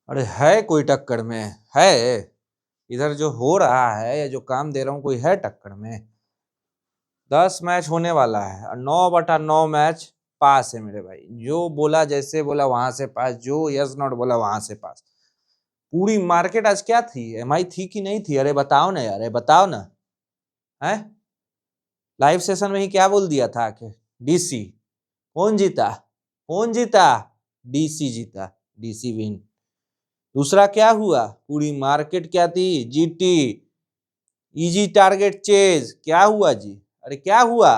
अरे है कोई टक्कर में? है? इधर जो हो रहा है या जो काम दे रहा हूँ कोई है टक्कर में? 10 मैच होने वाला है और 9/9 मैच पास है मेरे भाई। जो बोला जैसे बोला वहां से पास, जो यस नॉट बोला वहां से पास। पूरी मार्केट आज क्या थी? एमआई थी कि नहीं थी? अरे बताओ ना यार, अरे बताओ ना। है लाइव सेशन में ही क्या बोल दिया था कि डीसी। कौन जीता? कौन जीता? डीसी जीता। DC win. दूसरा क्या हुआ? पूरी मार्केट क्या थी? GT, easy target chase. क्या हुआ जी? अरे क्या हुआ?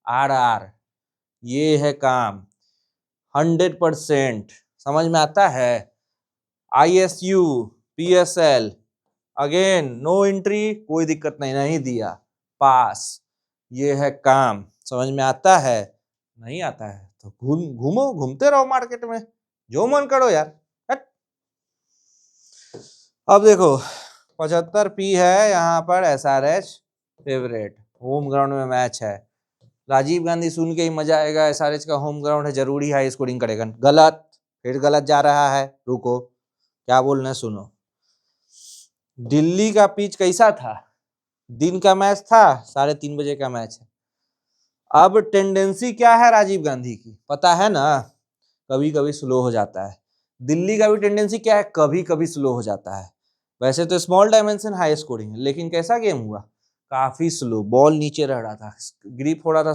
आरआर। ये है काम। 100% समझ में आता है। ISU, PSL, again no entry, कोई दिक्कत नहीं, नहीं दिया, पास। ये है काम। समझ में आता है? नहीं आता है तो घूमो, घूमते रहो मार्केट में, जो मन करो यार। हट। अब देखो 75 पी है यहाँ पर एसआरएच फेवरेट। होम ग्राउंड में मैच है। राजीव गांधी सुन के ही मजा आएगा, एसआरएच का होम ग्राउंड है, जरूरी हाई स्कोरिंग करेगा। गलत। फिर गलत जा रहा है, रुको क्या बोलना है सुनो। दिल्ली का पिच कैसा था? दिन का मैच था, 3:30 बजे का मैच है। अब टेंडेंसी क्या है राजीव गांधी की, पता है ना? कभी कभी स्लो हो जाता है। दिल्ली का भी टेंडेंसी क्या है? कभी कभी स्लो हो जाता है। वैसे तो स्मॉल डायमेंशन हाई स्कोरिंग है, लेकिन कैसा गेम हुआ? काफी स्लो, बॉल नीचे रह रहा था, ग्रिप हो रहा था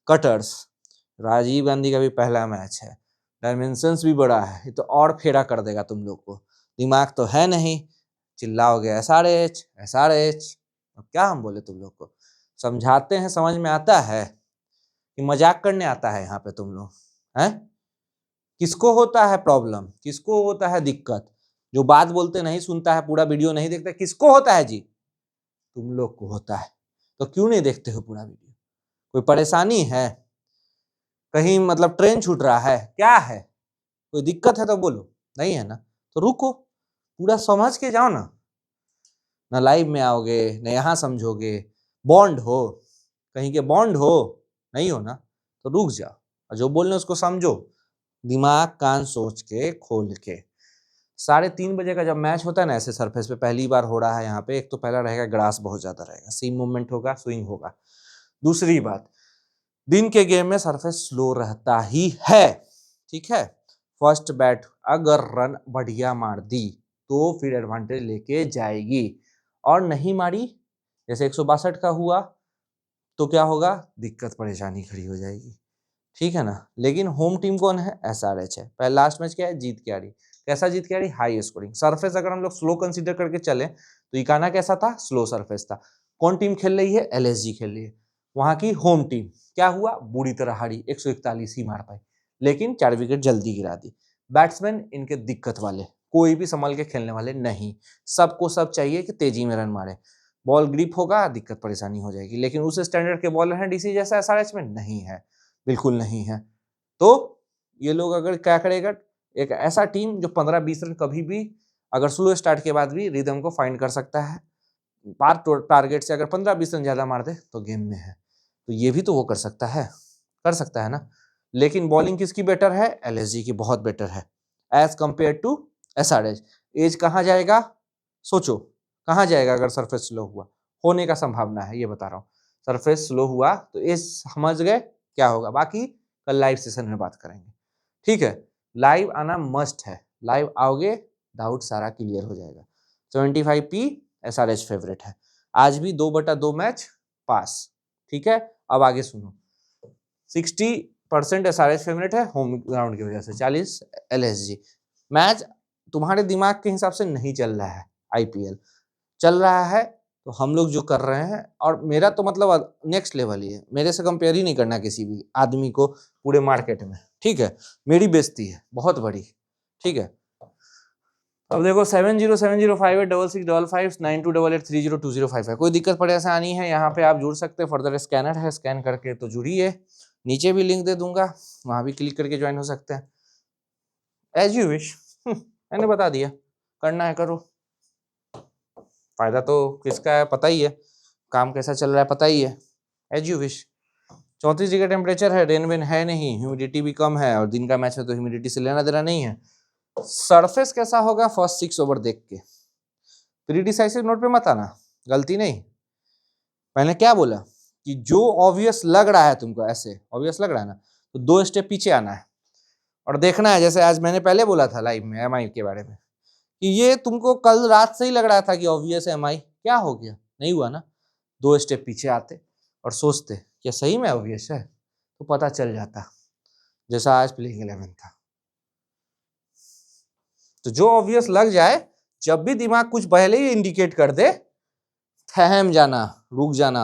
कटर्स। राजीव गांधी का भी पहला मैच है, डायमेंशंस भी बड़ा है, ये तो और फेरा कर देगा तुम लोग को। दिमाग तो है नहीं, चिल्लाओगे एसआरएच एसआरएच। अब क्या हम बोले तुम लोग को? समझाते हैं, समझ में आता है कि मजाक करने आता है यहाँ पे तुम लोग? हैं? किसको होता है प्रॉब्लम? किसको होता है दिक्कत? जो बात बोलते नहीं सुनता है, पूरा वीडियो नहीं देखता, किसको होता है जी? तुम लोग को होता है। तो क्यों नहीं देखते हो पूरा वीडियो? कोई परेशानी है? कहीं मतलब ट्रेन छूट रहा है? क्या है? कोई दिक्कत है तो बोलो। नहीं है ना तो रुको, पूरा समझ के जाओ ना। ना लाइव में आओगे, ना यहाँ समझोगे। बॉन्ड हो? कहीं के बॉन्ड हो? नहीं हो ना तो रुक जाओ और जो बोलने उसको समझो, दिमाग कान सोच के खोल के। 3:30 बजे का जब मैच होता है ना ऐसे सरफेस पे, पहली बार हो रहा है यहाँ पे, एक तो पहला रहेगा ग्रास बहुत ज्यादा रहेगा, सीम मूवमेंट होगा, स्विंग होगा। दूसरी बात, दिन के गेम में सरफेस स्लो रहता ही है। ठीक है। फर्स्ट बैट अगर रन बढ़िया मार दी तो फिर एडवांटेज लेके जाएगी, और नहीं मारी जैसे 162 का हुआ तो क्या होगा? दिक्कत परेशानी खड़ी हो जाएगी। ठीक है ना। लेकिन होम टीम कौन है? एसआरएच है। पहले लास्ट मैच क्या है? जीत के आ रही। कैसा जीत के आ रही? High scoring surface. अगर हम लोग स्लो कंसीडर करके चले तो इकाना कैसा था? स्लो सरफेस था। कौन टीम खेल रही है? एलएसजी खेल रही है। वहां की होम टीम क्या हुआ? बुरी तरह हारी, 141 ही मार पाई, लेकिन 4 विकेट जल्दी गिरा दी। बैट्समैन इनके दिक्कत वाले, कोई भी संभल के खेलने वाले नहीं। सबको सब चाहिए कि तेजी में रन मारे। बॉल ग्रिप होगा, दिक्कत परेशानी हो जाएगी। लेकिन उस स्टैंडर्ड के बॉलर हैं डीसी जैसा एसआरएच में? नहीं है, बिल्कुल नहीं है। तो ये लोग अगर क्या करेगा, एक ऐसा टीम जो 15-20 रन कभी भी, अगर स्लो स्टार्ट के बाद भी रिदम को फाइंड कर सकता है, पार टारगेट से अगर 15-20 रन ज्यादा मार दे तो गेम में है। तो ये भी तो वो कर सकता है, कर सकता है ना। लेकिन बॉलिंग किसकी बेटर है? एलएसजी की बहुत बेटर है एज कंपेयर टू एसआरएच। एज कहाँ जाएगा? सोचो कहाँ जाएगा अगर सरफेस स्लो हुआ? होने का संभावना है, ये बता रहा हूँ। सरफेस स्लो हुआ तो एज समझ गए क्या होगा। बाकी कल लाइव सेशन में बात करेंगे। ठीक है। लाइव आना मस्ट है, लाइव आओगे डाउट सारा क्लियर हो जाएगा। 75 पी एसआरएच फेवरेट है। आज भी 2/2 मैच पास। ठीक है। अब आगे सुनो। 60% एसआरएच फेवरेट है होम ग्राउंड की वजह से, 40 एलएसजी। मैच तुम्हारे दिमाग के हिसाब से नहीं चल रहा है। आईपीएल चल रहा है तो हम लोग जो कर रहे हैं, और मेरा तो मतलब नेक्स्ट लेवल ही है, मेरे से कंपेयर ही नहीं करना किसी भी आदमी को पूरे मार्केट में। ठीक है। मेरी बेइज्जती है बहुत बड़ी। ठीक है। अब देखो 7070586655 है। कोई दिक्कत परेशानी है यहाँ पे आप जुड़ सकते हैं। फर्दर स्कैनर है, स्कैन करके तो जुड़िए। नीचे भी लिंक दे दूंगा, वहां भी क्लिक करके ज्वाइन हो सकते हैं। As you wish. मैंने बता दिया, करना है करो। फायदा तो किसका है पता ही है, काम कैसा चल रहा है पता ही है। As you wish. 34 degree temperature है, रेन वेन है नहीं, ह्यूमिडिटी भी कम है, और दिन का मैच है तो ह्यूमिडिटी से लेना देना नहीं है। सरफेस कैसा होगा फर्स्ट 6 ओवर देख के, प्री डिसाइसिव नोट पे मत आना, गलती नहीं। मैंने क्या बोला कि जो ऑब्वियस लग रहा है तुमको, ऐसे ऑब्वियस लग रहा है ना, तो 2 स्टेप पीछे आना है और देखना है, जैसे आज मैंने पहले बोला था लाइव में एमआई के बारे में कि ये तुमको कल रात से ही लग रहा था कि ऑब्वियस है एमआई, क्या हो गया, नहीं हुआ ना। 2 स्टेप पीछे आते और सोचते क्या सही में ऑब्वियस है, तो पता चल जाता, जैसा आज प्लेइंग 11 था। तो जो ऑब्वियस लग जाए, जब भी दिमाग कुछ पहले ही इंडिकेट कर दे, थहम जाना, रुक जाना।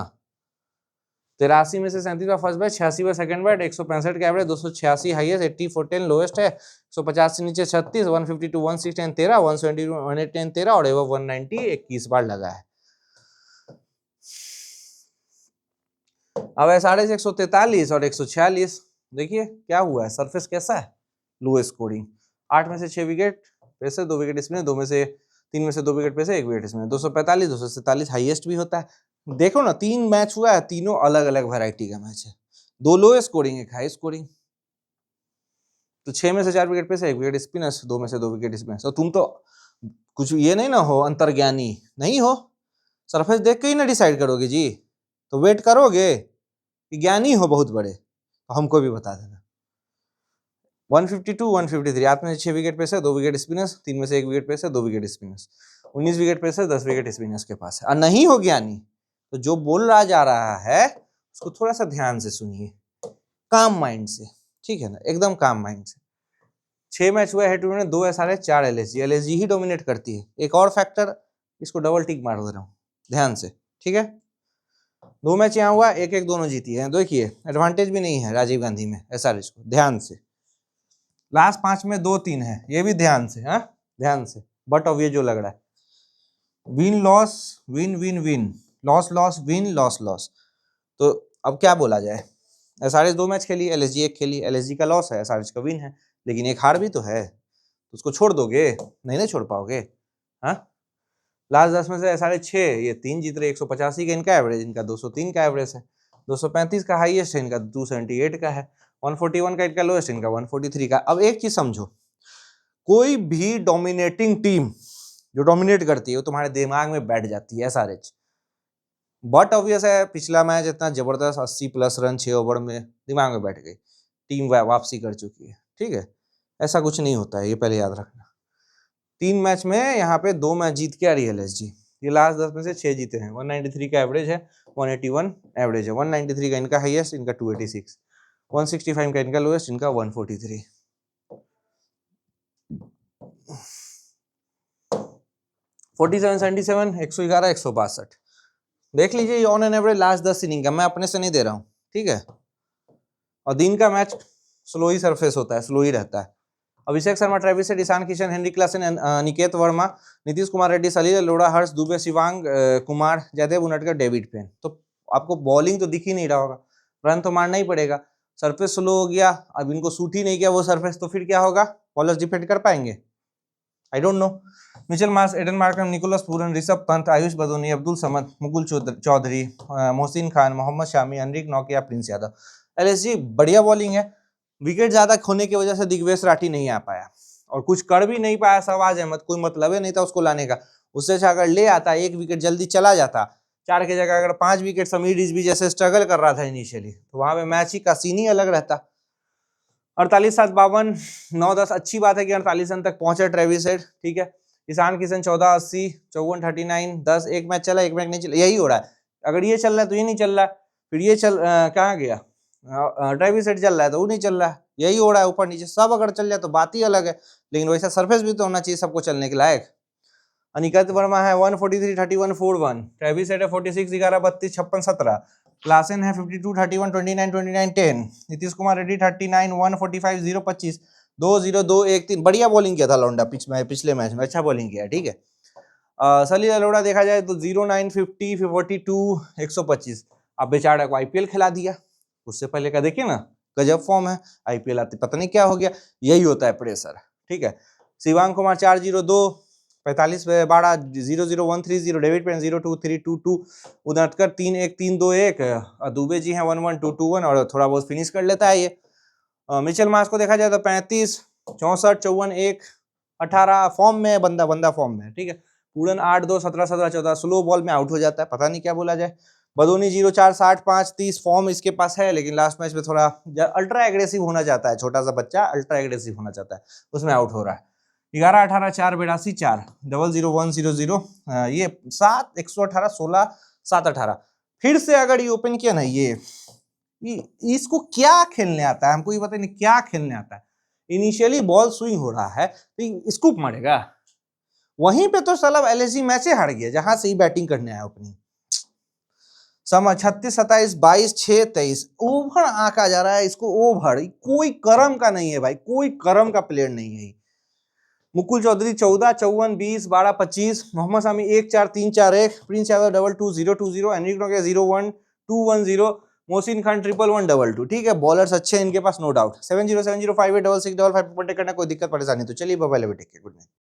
83 में से 37 का फर्स्ट बैट, 86 का सेकंड बैट, 165 का एवरेज, 286 हाईएस्ट, 80 for 10 लोएस्ट है, 150 से नीचे 36, 152 160 13, 170 110 13 और एवं 190 21 बार लगा है। अब है 143 और 146, देखिए क्या हुआ है, सरफेस कैसा है, लो स्कोरिंग। 8 में से 6 विकेट पे से 2 विकेट इसमें, 3 में से 2 विकेट पे से 1 विकेट इसमें, 245 247 हाईएस्ट भी होता है। देखो ना 3 मैच हुआ है, तीनों अलग अलग वैरायटी का मैच है, 2 लो स्कोरिंग, 1 हाई स्कोरिंग। तो 6 में से 4 विकेट पे से 1 विकेट स्पिनर्स, 2 में से 2 विकेट स्पिनर्स। तो तुम तो कुछ ये नहीं ना हो, अंतर्ज्ञानी नहीं हो, सरफेस देख के ही ना डिसाइड करोगे जी, तो वेट करोगे कि ज्ञानी हो बहुत बड़े, तो हमको भी बता देना। 152 153, 8 में से 6 विकेट पे से 2 विकेट स्पिनर्स, 3 में से 1 विकेट पे से 2 विकेट स्पिनर्स, 19 विकेट पे से 10 विकेट स्पिनर्स के पास है। और नहीं हो ज्ञानी तो जो बोल रहा जा रहा है उसको थोड़ा सा ध्यान से सुनिए, काम माइंड से, ठीक है ना, एकदम काम माइंड से। 6 मैच हुए हेड टू हेड में, 2 SRH 4 LSG, LSG ही डोमिनेट करती है। एक और फैक्टर, इसको डबल टिक मार दे रहा हूँ ध्यान से, ठीक है। 2 मैच यहाँ हुआ, 1-1 दोनों जीती है, देखिए एडवांटेज भी नहीं है राजीव गांधी में SRH को, ध्यान से। लास्ट 5 में 2-3 है, ये भी ध्यान से, हाँ ध्यान से। बट अब ये जो लग रहा है win loss win win win, loss loss win loss loss, तो अब क्या बोला जाए, SRH 2 मैच खेली, LSG 1 खेली, LSG का लॉस है, SRH का विन है, लेकिन एक हार भी तो है, उसको छोड़ दोगे, नहीं ना छोड़ पाओगे, हाँ। लास्ट 10 में से SRH 6, ये 3 जीत रहे, 185 का इनका एवरेज, इनका 203 का एवरेज है, 235 का हाईएस्ट है, इनका 278 का है, 141 का इनका लोएस्ट, इनका 143 का। अब एक चीज समझो, कोई भी डोमिनेटिंग टीम जो डोमिनेट करती है वो तुम्हारे दिमाग में बैठ जाती है SRH। बट ऑब्वियस है पिछला मैच इतना जबरदस्त 80+ रन 6 ओवर में, दिमाग में बैठ गई, टीम वापसी कर चुकी है, ठीक है। ऐसा कुछ नहीं होता है, ये पहले याद रखना। 3 मैच में यहाँ पे 2 मैच जीत के आ रही है LSG, ये लास्ट 10 में से 6 जीते हैं, 193 का एवरेज है, 181 एवरेज है, 193 का इनका हाईएस्ट, इनका 286, 165 का इनका लोएस्ट, इनका 143। 47 77 111 162, देख लीजिए on an average last 10 inning का, मैं अपने से नहीं दे रहा हूँ, ठीक है। और दिन का मैच स्लो ही सरफेस होता है, स्लो ही रहता है। Abhishek Sharma, Travis Head, Ishan Kishan, Henry Klaasen, Niket Verma, Nitish Kumar Reddy, Salil Arora, Harsh Dubey, Shivang Kumar, Jaydev Unadkat, David Payne. तो आपको बॉलिंग तो दिख ही नहीं रहा होगा, रन तो मारना ही पड़ेगा, सरफेस स्लो हो गया, अब इनको सूट ही नहीं किया वो सरफेस, तो फिर क्या होगा, बॉलर्स डिफेंड कर पाएंगे, I don't know. Mitchell Marsh, Aiden Markram, Nicholas Pooran, Rishabh Pant, Ayush Badoni, Abdul Samad, Mukul Choudhary, Mohsin Khan, Mohammed Shami, Anrich नौकिया, प्रिंस यादव। LSG बढ़िया बॉलिंग है, विकेट ज्यादा खोने की वजह से दिग्वेश राठी नहीं आ पाया और कुछ कर भी नहीं पाया शहबाज अहमद, कोई मतलब ही नहीं था उसको लाने का, उससे अच्छा अगर ले आता 1 विकेट जल्दी चला जाता, 4 की जगह अगर 5 विकेट, समीर रिजवी जैसे स्ट्रगल कर रहा था इनिशियली, तो वहां पे मैच ही का सीन ही अलग रहता। 48-7 52 9-10, अच्छी बात है कि 48 रन तक पहुंचे ट्रेविस हेड, ठीक है। ईशान किशन 14-80 54 39 10, एक मैच चला, एक मैच नहीं चला, यही हो रहा है। अगर ये चल रहा है तो ये नहीं चल रहा है, फिर ये चल कहाँ गया, ट्रेविस हेड चल रहा है तो वो नहीं चल रहा है, यही हो रहा है, ऊपर नीचे सब अगर चल जाए तो बात ही अलग है, लेकिन वैसा सरफेस भी तो होना चाहिए सबको चलने के लायक। अनिकेत वर्मा है 143 31 41, ट्रेविस हेड है 46 11 32 56 17, क्लासन है 52 31 29 29 10, नीतीश कुमार रेड्डी 39 145 0 25 2 0 2 1 3, बढ़िया बॉलिंग किया था लौंडा पिछले मैच में, अच्छा बॉलिंग किया, ठीक है। सलील अरोड़ा देखा जाए तो 09 50 42 125, अब बेचारा को IPL खिला दिया, उससे पहले का देखिए ना गजब फॉर्म है, IPL आते पता नहीं क्या हो गया, यही होता है प्रेशर, ठीक है। शिवांग कुमार 4-0-2 45 12 0-0-1-3-0, डेविड पेन 0-2-3-2-2, उदटकर 3-1 3-2-1, दुबे जी हैं 1-1 2-2-1 और थोड़ा बहुत फिनिश कर लेता है ये। मिचेल मार्श को देखा जाए तो 35 64 54 1 18 फॉर्म में है बंदा, बंदा फॉर्म में है, ठीक है। पूरन 8 2 17 17 14 स्लो बॉल में आउट हो जाता है, पता नहीं क्या बोला जाए। बदोनी 0 4 60 5 30 फॉर्म इसके पास है, लेकिन लास्ट मैच में थोड़ा अल्ट्रा एग्रेसिव होना चाहता है, छोटा सा बच्चा अल्ट्रा एग्रेसिव होना चाहता है, उसमें आउट हो रहा है। 11 18 4 82 4 0 0 1 0 0 ये 7 118 16 7 18 फिर से अगर ये ओपन किया ना, ये इसको क्या खेलने आता है, हमको ये पता नहीं क्या खेलने आता है। इनिशियली बॉल स्विंग हो रहा है तो स्कूप मारेगा, वहीं पे तो साला एलएसजी मैच हार गया जहां से ही बैटिंग करने आया ओपनिंग। समय 36 27 22 6 23 ओवर आंका जा रहा है इसको, ओवर कोई कर्म का नहीं है भाई, कोई कर्म का प्लेयर नहीं है। मुकुल चौधरी 14 54 20 12 25 मोहम्मद शामी 1 4 3 4 1 प्रिंस यादव 22 0 2 0 एनरिक नोकिया 0 1 2 1 0 मोहसिन खान 1 1 1 2 2। ठीक है, बॉलर्स अच्छे हैं इनके पास नो डाउट। 70 70 58 6 6 5 5 पर करना कोई दिक्कत परेशानी तो चलिए bye bye, take care, good night.